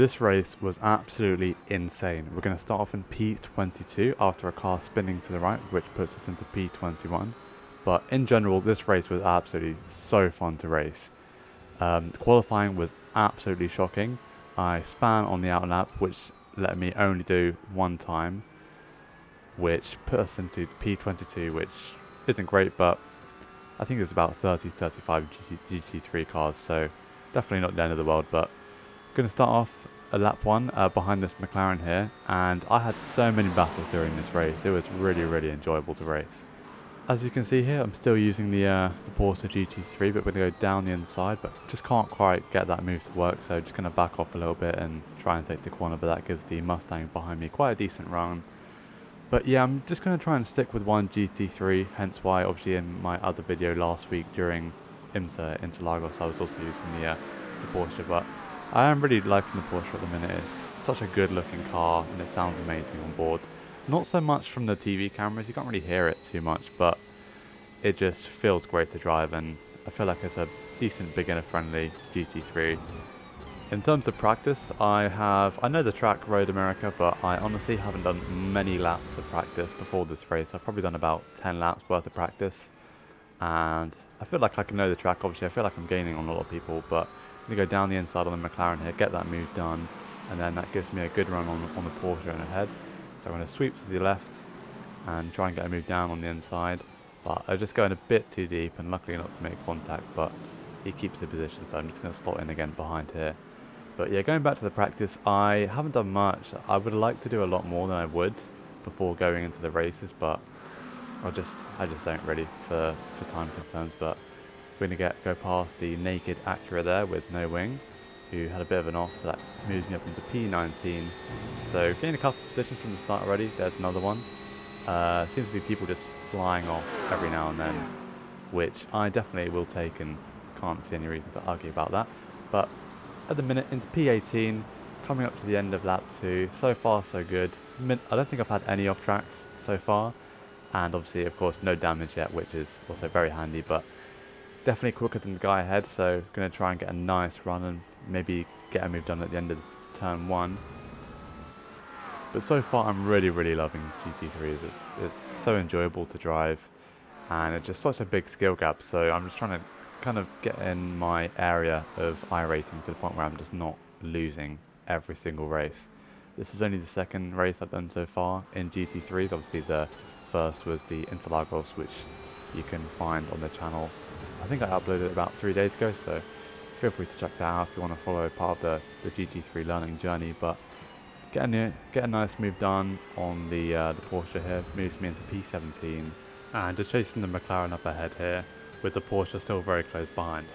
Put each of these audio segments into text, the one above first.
this race was absolutely insane. We're going to start off in P22 after a car spinning to the right, which puts us into P21. But in general, this race was absolutely so fun to race. Qualifying was absolutely shocking. I span on the out lap, which let me only do one time, which put us into P22, which isn't great, but I think there's about 30-35 GT3 cars, so definitely not the end of the world. But going to start off a lap 1 behind this McLaren here, and I had so many battles during this race. It was really enjoyable to race. As you can see here, I'm still using the Porsche GT3, but we're going to go down the inside, but just can't quite get that move to work, so just going to back off a little bit and try and take the corner, but that gives the Mustang behind me quite a decent run. But yeah, I'm just going to try and stick with one GT3, hence why obviously in my other video last week during IMSA Interlagos I was also using the Porsche, but I am really liking the Porsche at the minute. It's such a good looking car and it sounds amazing on board. Not so much from the TV cameras, you can't really hear it too much, but it just feels great to drive, and I feel like it's a decent beginner friendly GT3. In terms of practice, I know the track Road America, but I honestly haven't done many laps of practice before this race. I've probably done about 10 laps worth of practice, and I feel like I can know the track. Obviously I feel like I'm gaining on a lot of people, but I'm going to go down the inside on the McLaren here, get that move done, and then that gives me a good run on the Porsche and ahead. So I'm going to sweep to the left and try and get a move down on the inside, but I'm just going a bit too deep and luckily not to make contact, but he keeps the position, so I'm just going to slot in again behind here. But yeah, going back to the practice, I haven't done much. I would like to do a lot more than I would before going into the races, but I just don't really for time concerns. But we're going to go past the naked Acura there with no wing, who had a bit of an off, so that moves me up into P19. So getting a couple of positions from the start already. There's another one. Seems to be people just flying off every now and then, which I definitely will take and can't see any reason to argue about that. But at the minute into P18, coming up to the end of lap 2. So far so good. I don't think I've had any off tracks so far, and obviously of course no damage yet, which is also very handy, but definitely quicker than the guy ahead, so going to try and get a nice run and maybe get a move done at the end of turn 1. But so far I'm really loving GT3s. It's so enjoyable to drive, and it's just such a big skill gap, so I'm just trying to kind of get in my area of I rating to the point where I'm just not losing every single race. This is only the second race I've done so far in GT3s. Obviously the first was the Interlagos, which you can find on the channel. I think I uploaded it about 3 days ago, so feel free to check that out if you want to follow part of the GT3 learning journey. But get a nice move done on the Porsche here, moves me into P17, and just chasing the McLaren up ahead here, with the Porsche still very close behind.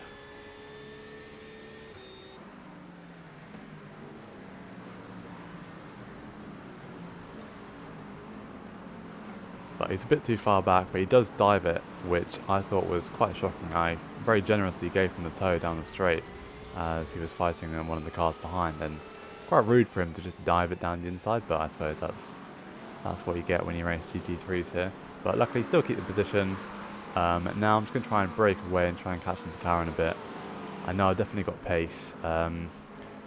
But he's a bit too far back, but he does dive it, which I thought was quite shocking. I very generously gave him the toe down the straight as he was fighting in one of the cars behind, and quite rude for him to just dive it down the inside, but I suppose that's what you get when you race GT3s here. But luckily still keep the position. Now I'm just going to try and break away and try and catch the McLaren a bit. I know I definitely got pace.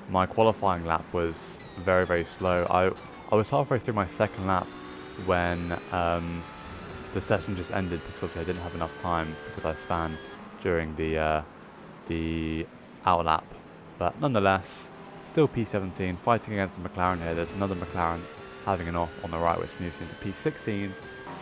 My qualifying lap was very slow. I was halfway through my second lap when the session just ended because I didn't have enough time because I span during the out lap. But nonetheless, still P17, fighting against the McLaren here. There's another McLaren having an off on the right, which moves into P16.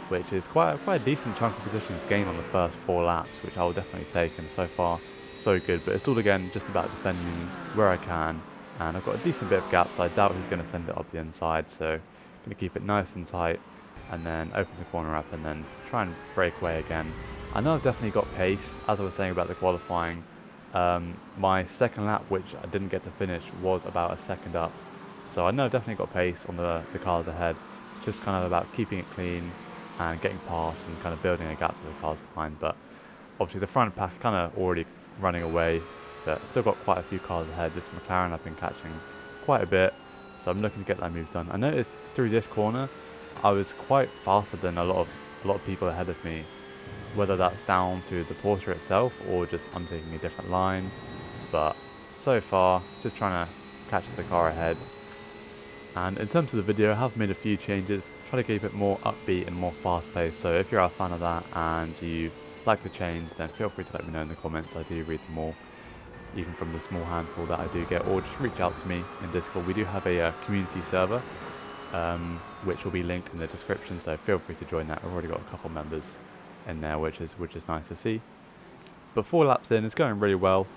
Which is quite a decent chunk of positions gained on the first 4 laps, which I will definitely take, and so far so good. But it's all again just about defending where I can, and I've got a decent bit of gap, so I doubt he's going to send it up the inside, so I'm going to keep it nice and tight and then open the corner up and then try and break away again. I know I've definitely got pace, as I was saying about the qualifying. My second lap, which I didn't get to finish, was about a second up, so I know I've definitely got pace on the cars ahead. Just kind of about keeping it clean and getting past and kind of building a gap to the cars behind. But obviously the front pack kind of already running away, but still got quite a few cars ahead. This McLaren I've been catching quite a bit, so I'm looking to get that move done. I noticed through this corner I was quite faster than a lot of people ahead of me, whether that's down to the Porsche itself or just I'm taking a different line. But so far just trying to catches the car ahead. And in terms of the video, I have made a few changes, try to keep it more upbeat and more fast paced, so if you're a fan of that and you like the change, then feel free to let me know in the comments. I do read them all, even from the small handful that I do get, or just reach out to me in Discord. We do have a community server, which will be linked in the description, so feel free to join that. We've already got a couple members in there, which is nice to see. But 4 laps in, it's going really well,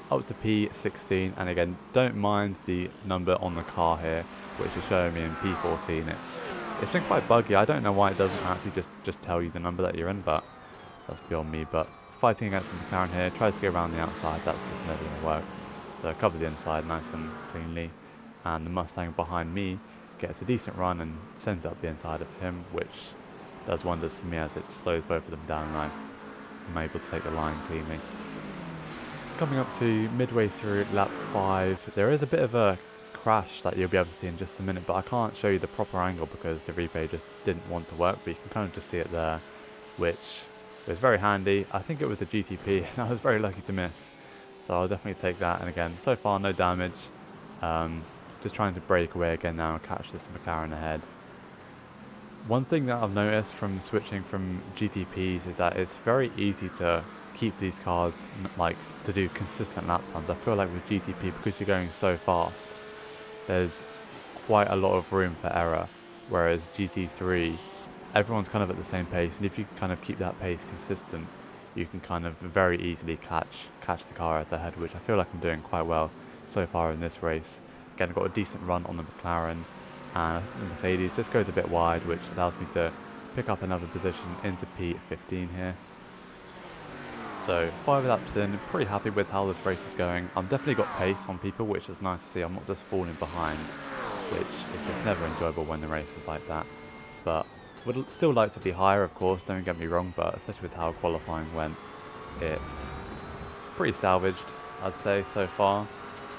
up to P16, and again, don't mind the number on the car here, which is showing me in P14. It's been quite buggy. I don't know why it doesn't actually just tell you the number that you're in, but that's beyond me. But fighting against the McLaren here, tries to go around the outside, that's just never going to work. So I cover the inside nice and cleanly, and the Mustang behind me gets a decent run and sends up the inside of him, which does wonders for me as it slows both of them down, and I'm able to take the line cleanly. Coming up to midway through lap 5, there is a bit of a crash that you'll be able to see in just a minute, but I can't show you the proper angle because the replay just didn't want to work, but you can kind of just see it there, which was very handy. I think it was a GTP and I was very lucky to miss, so I'll definitely take that. And again, so far no damage, just trying to break away again now and catch this McLaren ahead. One thing that I've noticed from switching from GTPs is that it's very easy to keep these cars, like, to do consistent lap times. I feel like with GTP, because you're going so fast, there's quite a lot of room for error, whereas GT3, everyone's kind of at the same pace, and if you kind of keep that pace consistent, you can kind of very easily catch the car at the head, which I feel like I'm doing quite well so far in this race. Again, I've got a decent run on the McLaren, and the Mercedes just goes a bit wide, which allows me to pick up another position into P15 here. So 5 laps in, pretty happy with how this race is going. I've definitely got pace on people, which is nice to see. I'm not just falling behind, which is just never enjoyable when the race is like that. But would still like to be higher, of course, don't get me wrong, but especially with how qualifying went, it's pretty salvaged, I'd say, so far.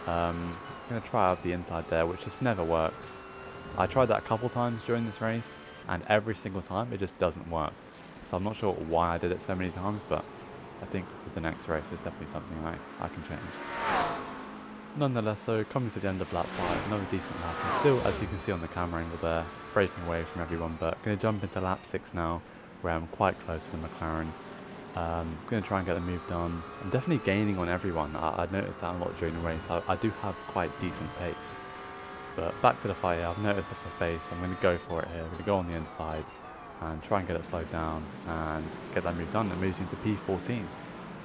I'm going to try out the inside there, which just never works. I tried that a couple times during this race, and every single time it just doesn't work. So I'm not sure why I did it so many times, but I think for the next race it's definitely something I can change. Nonetheless, so coming to the end of lap 5, another decent lap, and still, as you can see on the camera angle there, breaking away from everyone, but going to jump into lap 6 now, where I'm quite close to the McLaren. Going to try and get the move done. I'm definitely gaining on everyone. I noticed that a lot during the race. I do have quite decent pace. But back to the fight here, I've noticed there's a space, I'm going to go for it here. I'm going to go on the inside and try and get it slowed down and get that move done. It moves me to P14.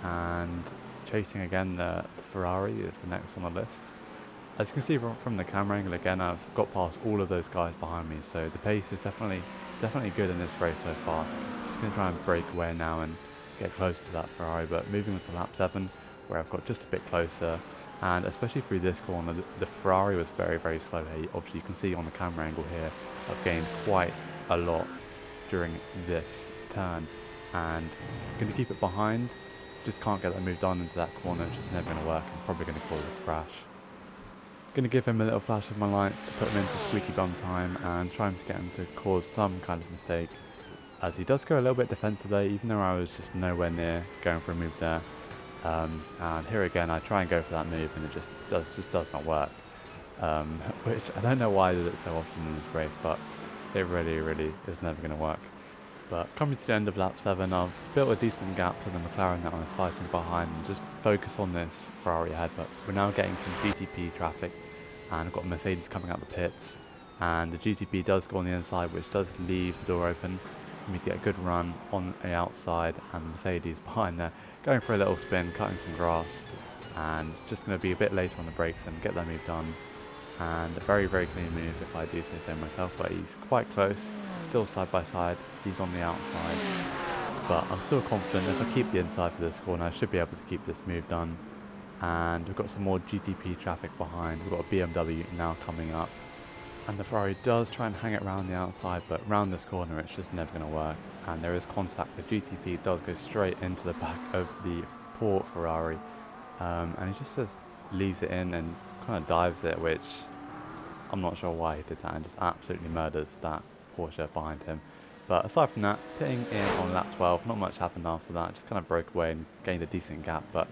And chasing again, the Ferrari is the next on the list. As you can see from the camera angle again, I've got past all of those guys behind me, so the pace is definitely good in this race so far. Just going to try and break away now and get close to that Ferrari, but moving on to lap 7, where I've got just a bit closer, and especially through this corner, the Ferrari was very, very slow here. Obviously you can see on the camera angle here, I've gained quite a lot during this turn, and I'm going to keep it behind. Just can't get that move done into that corner, it's just never going to work. I'm probably going to cause a crash. Going to give him a little flash of my lights to put him into squeaky bum time and trying to get him to cause some kind of mistake, as he does go a little bit defensive there, even though I was just nowhere near going for a move there. And here again I try and go for that move and it just does not work, which I don't know why I did it so often in this race, but it really is never going to work. But coming to the end of lap 7, I've built a decent gap to the McLaren that I was fighting behind and just focus on this Ferrari ahead. But we're now getting some GTP traffic, and I've got Mercedes coming out the pits, and the GTP does go on the inside, which does leave the door open for me to get a good run on the outside, and the Mercedes behind there going for a little spin, cutting some grass, and just going to be a bit later on the brakes and get that move done. And a very clean move if I do say so myself, but he's quite close, still side by side, he's on the outside, but I'm still confident if I keep the inside for this corner I should be able to keep this move done. And we've got some more GTP traffic behind, we've got a BMW now coming up, and the Ferrari does try and hang it around the outside, but round this corner it's just never going to work, and there is contact. The GTP does go straight into the back of the poor Ferrari, and he just leaves it in and kind of dives it, which I'm not sure why he did that, and just absolutely murders that Porsche behind him. But aside from that, pitting in on lap 12, not much happened after that, just kind of broke away and gained a decent gap. But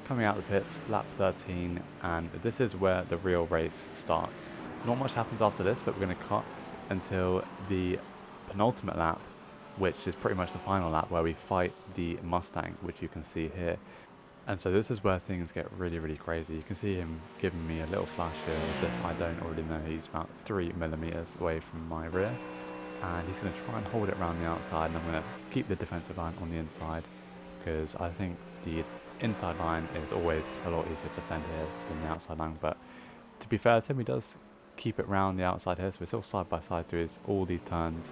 coming out of the pits, lap 13, and this is where the real race starts. Not much happens after this, but we're going to cut until the penultimate lap, which is pretty much the final lap where we fight the Mustang, which you can see here. And so this is where things get really, really crazy. You can see him giving me a little flash here as if I don't already know he's about 3mm away from my rear. And he's going to try and hold it around the outside, and I'm going to keep the defensive line on the inside because I think the inside line is always a lot easier to defend here than the outside line. But to be fair to him, he does keep it round the outside here, so we're still side by side through all these turns,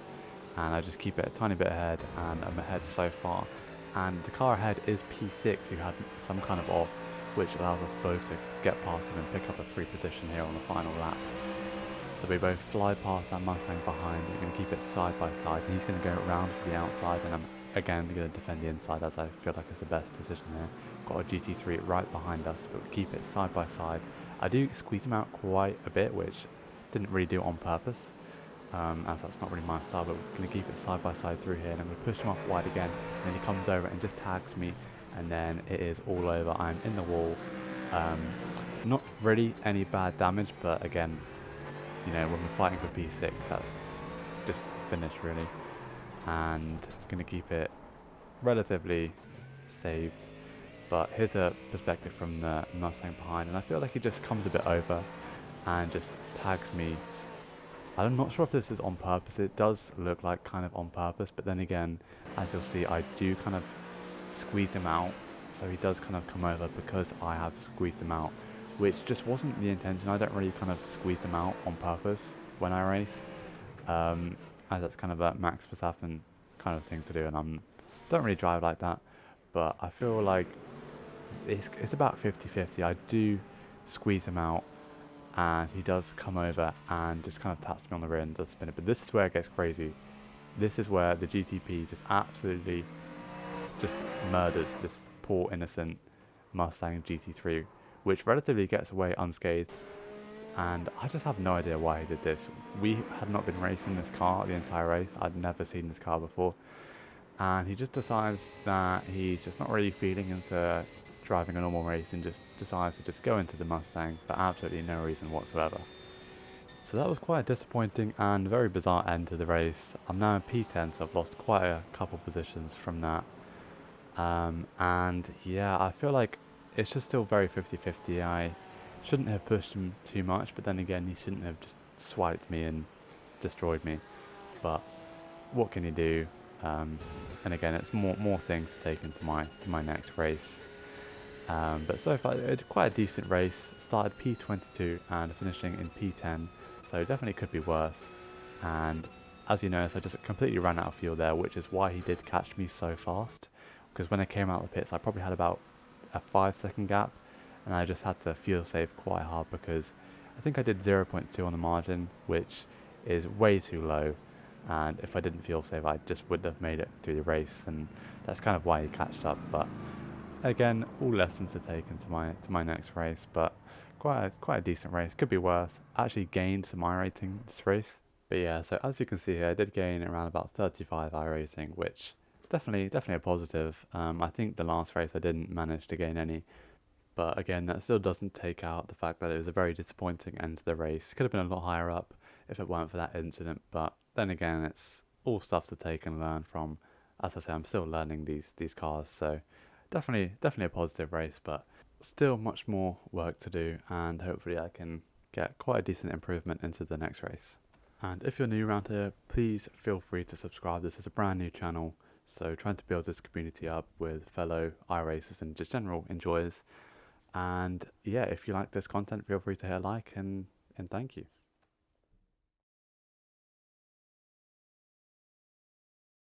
and I just keep it a tiny bit ahead, and I'm ahead so far. And the car ahead is P6, who had some kind of off, which allows us both to get past him and pick up a free position here on the final lap. So we both fly past that Mustang behind. We're going to keep it side by side, and he's going to go around for the outside, and I'm again going to defend the inside as I feel like it's the best decision here. Got a GT3 right behind us, but we keep it side by side. I do squeeze him out quite a bit, which didn't really do it on purpose, as that's not really my style, but we're going to keep it side by side through here, and I'm going to push him off wide again, and then he comes over and just tags me, and then it is all over. I'm in the wall. Not really any bad damage, but again, you know, when we're fighting for P6, that's just finished really. And I'm going to keep it relatively saved. But here's a perspective from the Mustang behind, and I feel like he just comes a bit over and just tags me. I'm not sure if this is on purpose. It does look like kind of on purpose, but then again, as you'll see, I do kind of squeeze him out. So he does kind of come over because I have squeezed him out, which just wasn't the intention. I don't really kind of squeeze them out on purpose when I race, as that's kind of a Max Verstappen kind of thing to do, and I don't really drive like that. But I feel like it's about 50-50. I do squeeze him out, and he does come over and just kind of taps me on the rear and does spin it. But this is where it gets crazy. This is where the GTP just absolutely just murders this poor innocent Mustang GT3, which relatively gets away unscathed, and I just have no idea why he did this. We had not been racing this car the entire race. I'd never seen this car before, and he just decides that he's just not really feeling into driving a normal race and just decides to just go into the Mustang for absolutely no reason whatsoever. So that was quite a disappointing and very bizarre end to the race. I'm now in P10, so I've lost quite a couple positions from that. And yeah, I feel like it's just still very 50-50. I shouldn't have pushed him too much, but then again, he shouldn't have just swiped me and destroyed me. But what can you do? And again, it's more things to take into my next race. But so far, it was quite a decent race. Started P22 and finishing in P10, so definitely could be worse. And as you notice, I just completely ran out of fuel there, which is why he did catch me so fast. Because when I came out of the pits, I probably had about a 5-second gap, and I just had to fuel save quite hard because I think I did 0.2 on the margin, which is way too low. And if I didn't fuel save, I just wouldn't have made it through the race, and that's kind of why he catched up. But again, all lessons to take into my next race. But quite a decent race. Could be worse. I actually gained some iRating this race. But yeah, so as you can see here, I did gain around about 35 iRating, which definitely a positive. I think the last race I didn't manage to gain any. But again, that still doesn't take out the fact that it was a very disappointing end to the race. Could have been a lot higher up if it weren't for that incident. But then again, it's all stuff to take and learn from. As I say, I'm still learning these cars, so definitely a positive race, but still much more work to do, and hopefully I can get quite a decent improvement into the next race. And if you're new around here, please feel free to subscribe. This is a brand new channel, so trying to build this community up with fellow iRacers and just general enjoyers. And yeah, if you like this content, feel free to hit a like, and thank you.